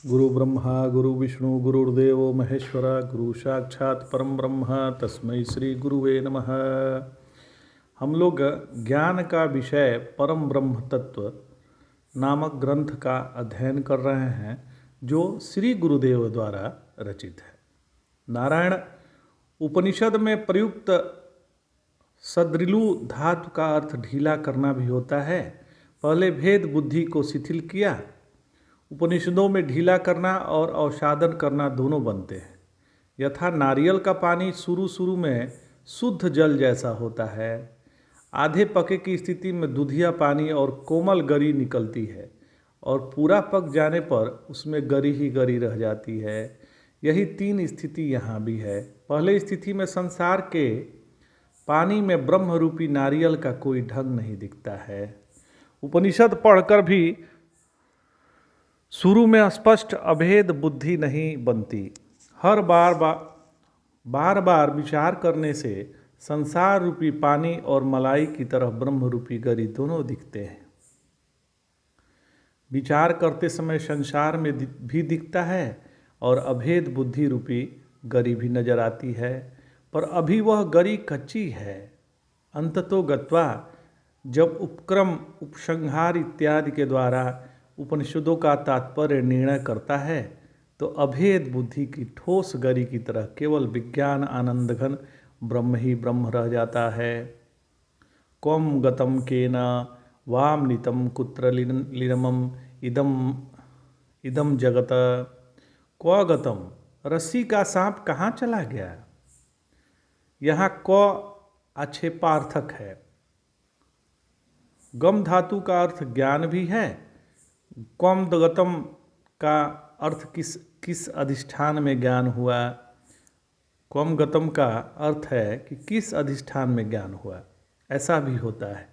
गुरु ब्रह्मा गुरु विष्णु गुरुर्देव महेश्वर गुरु साक्षात परम ब्रह्म तस्मै श्री गुरुवे नमः। हम लोग ज्ञान का विषय परम ब्रह्म तत्व नामक ग्रंथ का अध्ययन कर रहे हैं जो श्री गुरुदेव द्वारा रचित है। नारायण उपनिषद में प्रयुक्त सदृलु धातु का अर्थ ढीला करना भी होता है। पहले भेद बुद्धि को शिथिल किया। उपनिषदों में ढीला करना और अवसादन करना दोनों बनते हैं। यथा नारियल का पानी शुरू में शुद्ध जल जैसा होता है। आधे पके की स्थिति में दूधिया पानी और कोमल गरी निकलती है और पूरा पक जाने पर उसमें गरी ही गरी रह जाती है। यही तीन स्थिति यहाँ भी है। पहले स्थिति में संसार के पानी में ब्रह्म रूपी नारियल का कोई ढंग नहीं दिखता है। उपनिषद पढ़कर भी शुरू में स्पष्ट अभेद बुद्धि नहीं बनती। हर बार विचार करने से संसार रूपी पानी और मलाई की तरह ब्रह्म रूपी गरी दोनों दिखते हैं। विचार करते समय संसार में भी दिखता है और अभेद बुद्धि रूपी गरी भी नजर आती है, पर अभी वह गरी कच्ची है। अंततो गत्वा जब उपक्रम उपसंहार इत्यादि के द्वारा उपनिषदों का तात्पर्य निर्णय करता है तो अभेद बुद्धि की ठोस गरी की तरह केवल विज्ञान आनंदघन ब्रह्म ही ब्रह्म रह जाता है। कौम गतम केन वाम नितम कुत्र लीनमम इदम जगत। क्व गतम, रस्सी का सांप कहाँ चला गया। यहाँ क आक्षेपार्थक है। गम धातु का अर्थ ज्ञान भी है। कौम गतम का अर्थ किस अधिष्ठान में ज्ञान हुआ। कौम गतम का अर्थ है कि किस अधिष्ठान में ज्ञान हुआ, ऐसा भी होता है।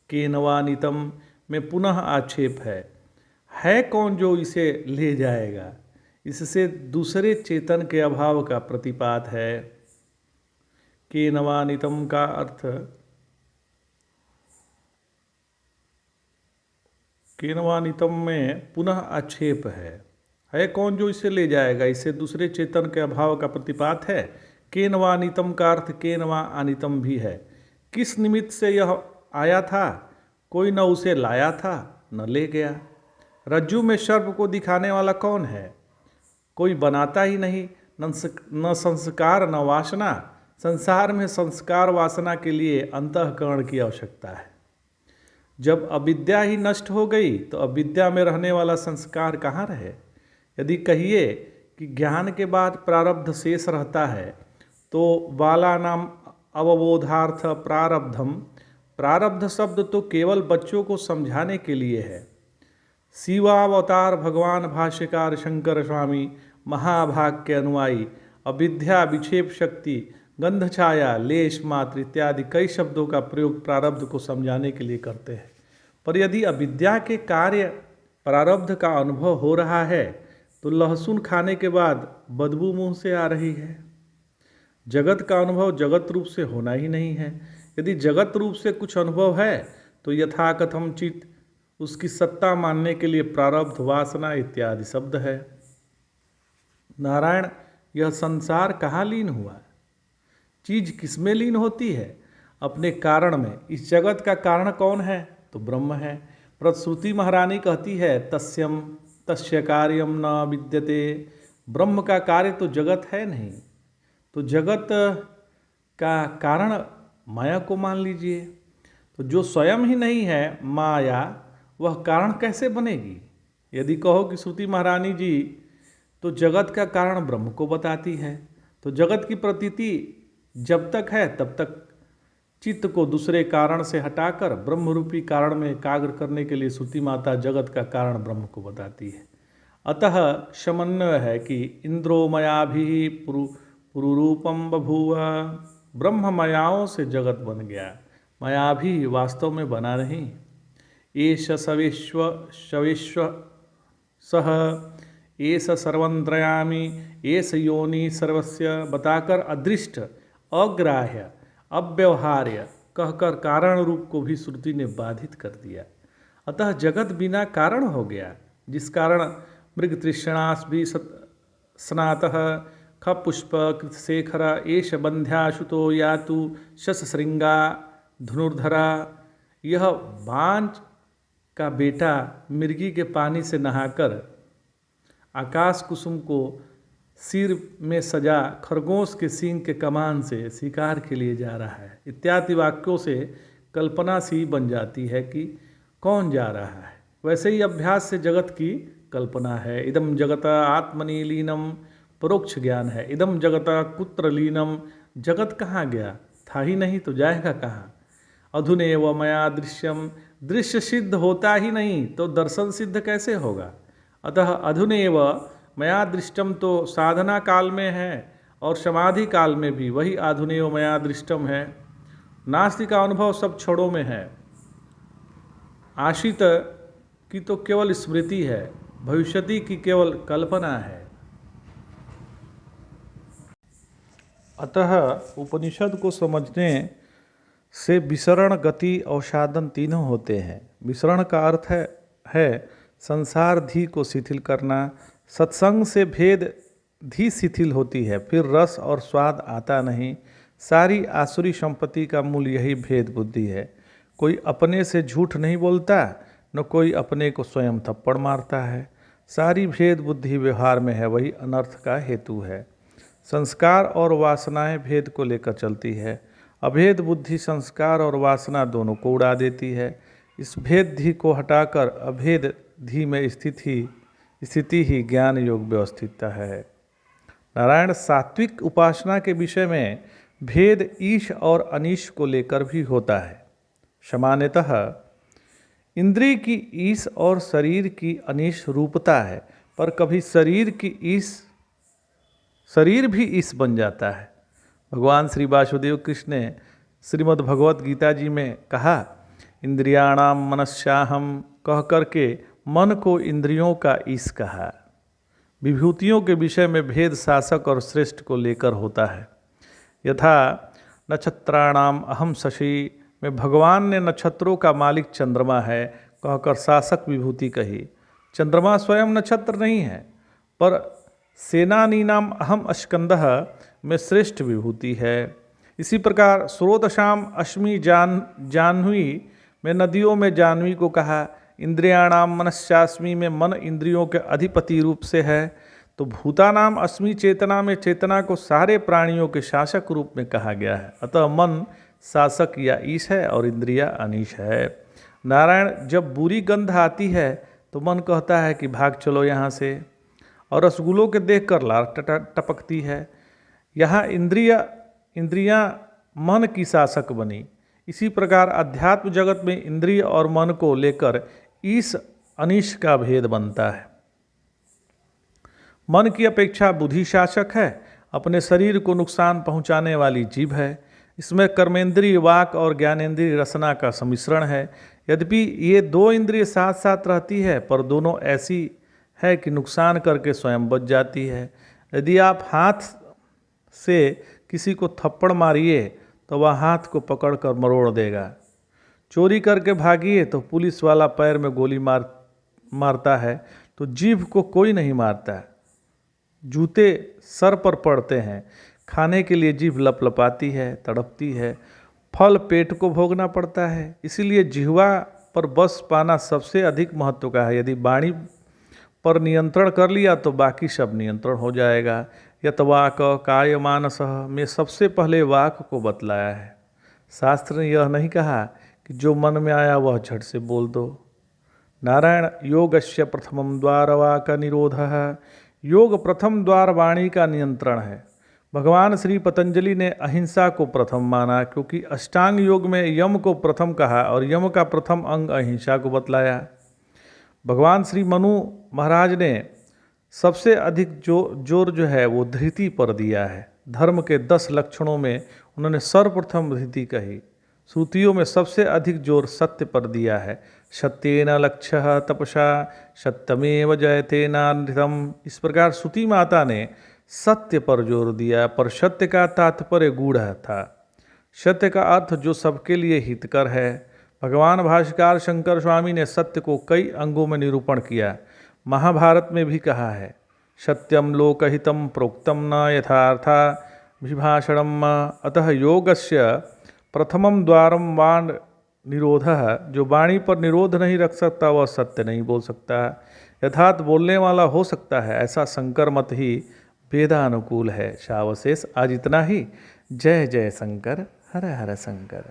केनवानितम में पुनः आक्षेप है कौन जो इसे ले जाएगा। इससे दूसरे चेतन के अभाव का प्रतिपात है। केनवानितम का अर्थ केनवानितम में पुनः आक्षेप है कौन जो इसे ले जाएगा। इससे दूसरे चेतन के अभाव का प्रतिपात है। केनवानितम का अर्थ केनवा अनितम भी है। किस निमित्त से यह आया था, कोई न उसे लाया था न ले गया। रज्जु में सर्प को दिखाने वाला कौन है, कोई बनाता ही नहीं। न संस्कार न वासना। संसार में संस्कार वासना के लिए अंतःकरण की आवश्यकता है। जब अविद्या ही नष्ट हो गई तो अविद्या में रहने वाला संस्कार कहाँ रहे। यदि कहिए कि ज्ञान के बाद प्रारब्ध शेष रहता है तो बाला नाम अवबोधार्थ प्रारब्धम। प्रारब्ध शब्द तो केवल बच्चों को समझाने के लिए है। शिवावतार भगवान भाष्यकार शंकर स्वामी महाभाग के अनुयायी अविद्या विक्षेप शक्ति गंध छाया लेश मात्र इत्यादि कई शब्दों का प्रयोग प्रारब्ध को समझाने के लिए करते हैं। पर यदि अविद्या के कार्य प्रारब्ध का अनुभव हो रहा है तो लहसुन खाने के बाद बदबू मुंह से आ रही है। जगत का अनुभव जगत रूप से होना ही नहीं है। यदि जगत रूप से कुछ अनुभव है तो यथाकथम चित उसकी सत्ता मानने के लिए प्रारब्ध वासना इत्यादि शब्द है। नारायण, यह संसार कहाँ लीन हुआ। चीज किसमें लीन होती है, अपने कारण में। इस जगत का कारण कौन है, तो ब्रह्म है। श्रुति महारानी कहती है तस्यम तस्य कार्यम न विद्यते। ब्रह्म का कार्य तो जगत है नहीं, तो जगत का कारण माया को मान लीजिए। तो जो स्वयं ही नहीं है माया, वह कारण कैसे बनेगी। यदि कहो कि श्रुति महारानी जी तो जगत का कारण ब्रह्म को बताती है, तो जगत की प्रतीति जब तक है तब तक चित्त को दूसरे कारण से हटाकर ब्रह्म रूपी कारण में एकाग्र करने के लिए श्रुति माता जगत का कारण ब्रह्म को बताती है। अतः समन्वय है कि इंद्रो मयाभि पुरुरूपम बभूव। ब्रह्म मायाओं से जगत बन गया, मायाभि वास्तव में बना नहीं। एष शवेश्व सह एष सर्वंत्रयामी एष योनि सर्वस्य बताकर अदृष्ट अग्राह्य अव्यवहार्य कहकर कारण रूप को भी श्रुति ने बाधित कर दिया। अतः जगत बिना कारण हो गया, जिस कारण मृगतृष्णास्भि स्नातः खपुष्प कृतशेखर एष बंध्याशुतो यातु शशशृंगा धनुर्धरा। यह बांज का बेटा मृगी के पानी से नहाकर आकाश कुसुम को सिर में सजा खरगोश के सींग के कमान से शिकार के लिए जा रहा है इत्यादि वाक्यों से कल्पना सी बन जाती है कि कौन जा रहा है। वैसे ही अभ्यास से जगत की कल्पना है। इदम जगत आत्मनि लीनम परोक्ष ज्ञान है। इदम जगत कुत्र लीनम, जगत कहाँ गया, था ही नहीं तो जाएगा कहाँ। अधुनेव मया दृश्यम, दृश्य सिद्ध होता ही नहीं तो दर्शन सिद्ध कैसे होगा। अतः अधुनेव मया दृष्टम तो साधना काल में है और समाधि काल में भी वही अधुनेव मया दृष्टम है। नास्ति का अनुभव सब क्षणों में है। आशित की तो केवल स्मृति है, भविष्यति की केवल कल्पना है। अतः उपनिषद को समझने से विसरण, गति और साधन तीनों होते हैं। विसरण का अर्थ है संसार धी को शिथिल करना। सत्संग से भेद धी शिथिल होती है, फिर रस और स्वाद आता नहीं। सारी आसुरी संपत्ति का मूल यही भेद बुद्धि है। कोई अपने से झूठ नहीं बोलता, न कोई अपने को स्वयं थप्पड़ मारता है। सारी भेद बुद्धि व्यवहार में है, वही अनर्थ का हेतु है। संस्कार और वासनाएं भेद को लेकर चलती है। अभेद बुद्धि संस्कार और वासना दोनों को उड़ा देती है। इस भेद धी को हटाकर अभेद धी में स्थिति ही ज्ञान योग व्यवस्थित है। नारायण सात्विक उपासना के विषय में भेद ईश और अनीश को लेकर भी होता है। सामान्यतः इंद्रिय की ईश और शरीर की अनीश रूपता है, पर कभी शरीर भी ईश बन जाता है। भगवान श्री वासुदेव कृष्ण ने श्रीमद् भगवत गीता जी में कहा, इंद्रियाणाम मनस्याहम कह करके मन को इंद्रियों का ईश कहा। विभूतियों के विषय में भेद शासक और श्रेष्ठ को लेकर होता है। यथा नक्षत्राणाम अहम शशि में भगवान ने नक्षत्रों का मालिक चंद्रमा है कहकर शासक विभूति कही। चंद्रमा स्वयं नक्षत्र नहीं है, पर सेनानीनाम अहम स्कंदः में श्रेष्ठ विभूति है। इसी प्रकार स्रोतशाम अश्मि जाह्नवी में नदियों में जाह्नवी को कहा। इंद्रियाणाम मनस्यास्मि में मन इंद्रियों के अधिपति रूप से है। तो भूतानाम अस्मि चेतना में चेतना को सारे प्राणियों के शासक रूप में कहा गया है। अतः मन शासक या ईश है और इंद्रिया अनीश है। नारायण जब बुरी गंध आती है तो मन कहता है कि भाग चलो यहाँ से, और रसगुल्लों के देखकर लार टपकती है। यहाँ इंद्रियां मन की शासक बनी। इसी प्रकार अध्यात्म जगत में इंद्रिय और मन को लेकर ईश अनीश का भेद बनता है। मन की अपेक्षा बुद्धि शासक है। अपने शरीर को नुकसान पहुंचाने वाली जीभ है। इसमें कर्मेंद्रिय, वाक और ज्ञानेंद्रिय रसना का सम्मिश्रण है। यद्यपि ये दो इंद्रिय साथ साथ रहती है, पर दोनों ऐसी है कि नुकसान करके स्वयं बच जाती है। यदि आप हाथ से किसी को थप्पड़ मारिए तो वह हाथ को पकड़कर मरोड़ देगा। चोरी करके भागिए तो पुलिस वाला पैर में गोली मारता है, तो जीभ को कोई नहीं मारता। जूते सर पर पड़ते हैं। खाने के लिए जीभ लपलपाती है, तड़पती है। फल पेट को भोगना पड़ता है। इसीलिए जिह्वा पर बस पाना सबसे अधिक महत्व का है। यदि वाणी पर नियंत्रण कर लिया तो बाकी सब नियंत्रण हो जाएगा। यतवाक काय मानस में सबसे पहले वाक को बतलाया है। शास्त्र ने यह नहीं कहा कि जो मन में आया वह झट से बोल दो। नारायण योगस्य प्रथमम द्वार वाक निरोधः। योग प्रथम द्वार वाणी का नियंत्रण है। भगवान श्री पतंजलि ने अहिंसा को प्रथम माना, क्योंकि अष्टांग योग में यम को प्रथम कहा और यम का प्रथम अंग अहिंसा को बतलाया। भगवान श्री मनु महाराज ने सबसे अधिक जोर जो है वो धृति पर दिया है। धर्म के 10 लक्षणों में उन्होंने सर्वप्रथम धृति कही। श्रुतियों में सबसे अधिक जोर सत्य पर दिया है। सत्येन लक्ष्यः तपसा सत्यमेव जयते नानृतम्। इस प्रकार श्रुति माता ने सत्य पर जोर दिया, पर सत्य का तात्पर्य गूढ़ था। सत्य का अर्थ जो सबके लिए हितकर है। भगवान भाष्यकार शंकर स्वामी ने सत्य को कई अंगों में निरूपण किया। महाभारत में भी कहा है, सत्यम लोकहितम प्रोक्तम न यथार्था विभाषणम। अतः योगस्य प्रथमम द्वारम वाण निरोधः, जो वाणी पर निरोध नहीं रख सकता वह सत्य नहीं बोल सकता। यथार्थ बोलने वाला हो सकता है ऐसा शंकर मत ही वेदानुकूल है। शावशेष आज इतना ही। जय जय शंकर, हर हर शंकर।